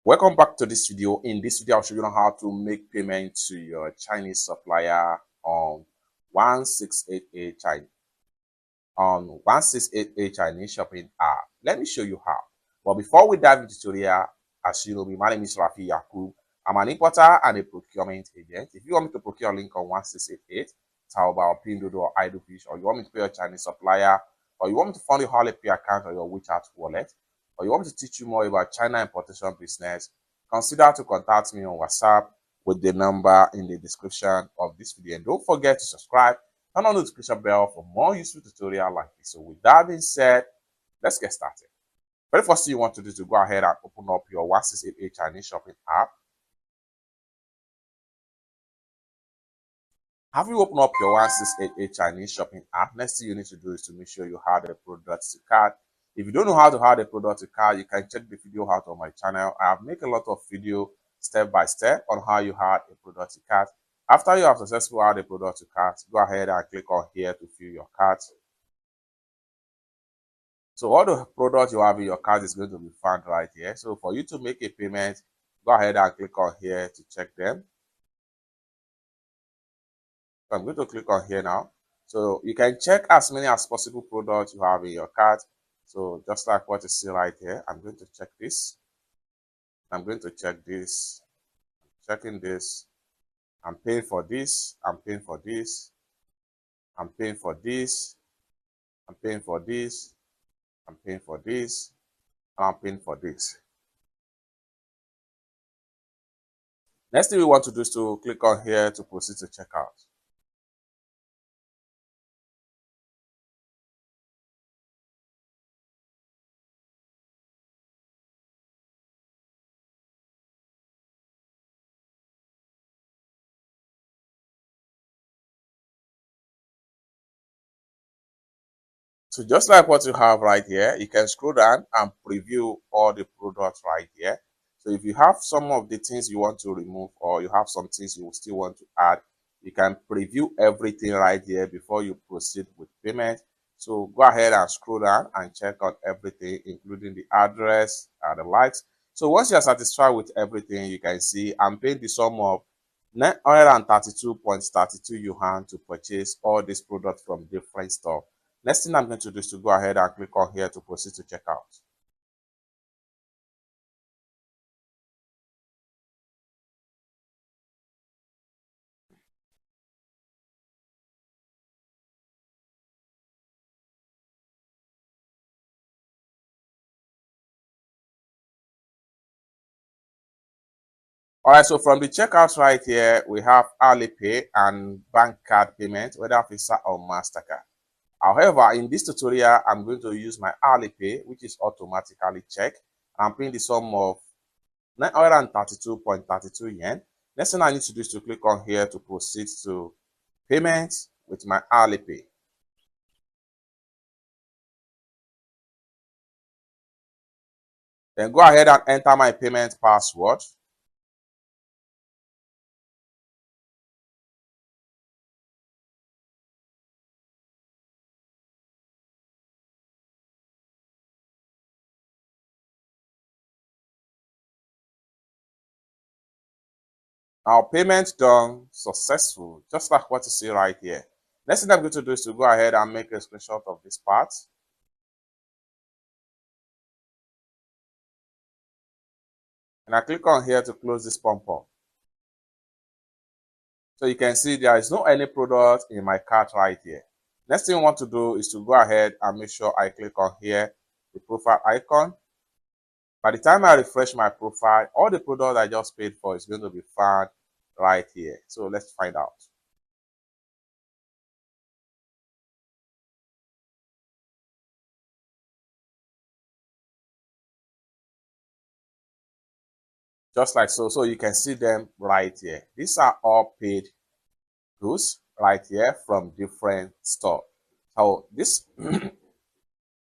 Welcome back to this video. In this video, I'll show you how to make payment to your Chinese supplier on 1688 Chinese shopping app. Let me show you how. But before we dive into the tutorial, as you know me, my name is Rafi Yakub. I'm an importer and a procurement agent. If you want me to procure a link on 1688, Taobao, or pinduoduo, or idlefish, or you want me to pay your Chinese supplier, or you want me to fund your Alipay account or your WeChat wallet, or you want me to teach you more about China importation business, consider to contact me on WhatsApp with the number in the description of this video. And don't forget to subscribe, turn on the notification bell for more useful tutorials like this. So with that being said, let's get started. Very first thing you want to do is to go ahead and open up your 1688 Chinese shopping app. Have you opened up your 1688 Chinese shopping app? Next thing you need to do is to make sure you have the product to cart. If you don't know how to add a product to cart, you can check the video out on my channel. I have made a lot of video step by step on how you add a product to cart. After you have successfully added a product to cart, go ahead and click on here to fill your cart. So all the products you have in your cart is going to be found right here. So for you to make a payment, go ahead and click on here to check them. So I'm going to click on here now. So you can check as many as possible products you have in your cart. So just like what you see right here, I'm going to check this. I'm going to check this. I'm checking this. I'm paying for this. I'm paying for this. I'm paying for this. I'm paying for this. I'm paying for this. And I'm paying for this. Next thing we want to do is to click on here to proceed to checkout. So just like what you have right here, you can scroll down and preview all the products right here. So if you have some of the things you want to remove or you have some things you still want to add, you can preview everything right here before you proceed with payment. So go ahead and scroll down and check out everything, including the address and the likes. So once you are satisfied with everything, you can see I'm paying the sum of 932.32 yuan to purchase all these products from different stores. Next thing I'm going to do is to go ahead and click on here to proceed to checkout. All right, so from the checkout right here, we have Alipay and bank card payment, whether Visa or MasterCard. However, in this tutorial, I'm going to use my Alipay, which is automatically checked. I'm paying the sum of 932.32 yen. Next thing I need to do is to click on here to proceed to payment with my Alipay. Then go ahead and enter my payment password. Our payment done successful, just like what you see right here. Next thing I'm going to do is to go ahead and make a screenshot of this part. And I click on here to close this pop-up. So you can see there is no any product in my cart right here. Next thing I want to do is to go ahead and make sure I click on here, the profile icon. By the time I refresh my profile, all the products I just paid for is going to be found right here. So let's find out. Just like so. So you can see them right here. These are all paid goods right here from different stores. So this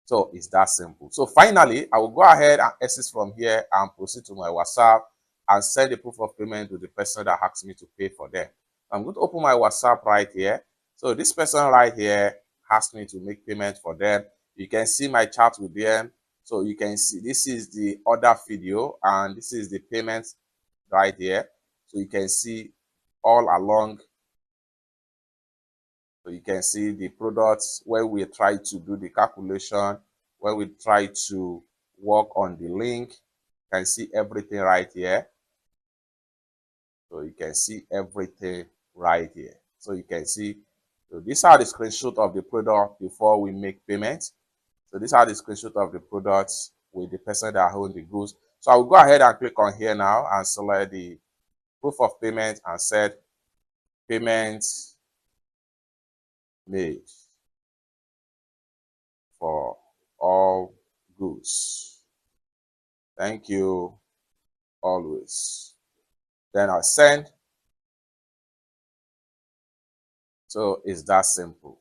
so it's that simple. So finally, I will go ahead and exit from here and proceed to my WhatsApp and send the proof of payment to the person that asked me to pay for them. I'm going to open my WhatsApp right here. So this person right here asked me to make payment for them. You can see my chat with them. So you can see this is the order video and this is the payment right here. So you can see all along. So you can see the products where we try to do the calculation, where we try to work on the link. You can see everything right here. So you can see everything right here. So you can see, so these are the screenshot of the product before we make payment. So these are the screenshot of the products with the person that owns the goods. So I will go ahead and click on here now and select the proof of payment and set payment made for all goods. Thank you always. Then I'll send. So it's that simple.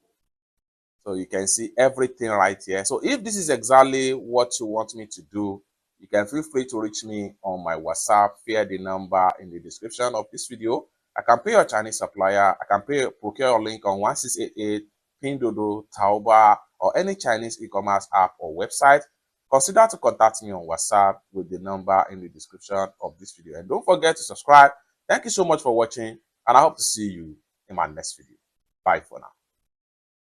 So you can see everything right here. So if this is exactly what you want me to do, you can feel free to reach me on my WhatsApp via the number in the description of this video. I can pay your Chinese supplier. I can procure your link on 1688, Pinduoduo, Taobao, or any Chinese e-commerce app or website. Consider to contact me on WhatsApp with the number in the description of this video. And don't forget to subscribe. Thank you so much for watching, and I hope to see you in my next video. Bye for now.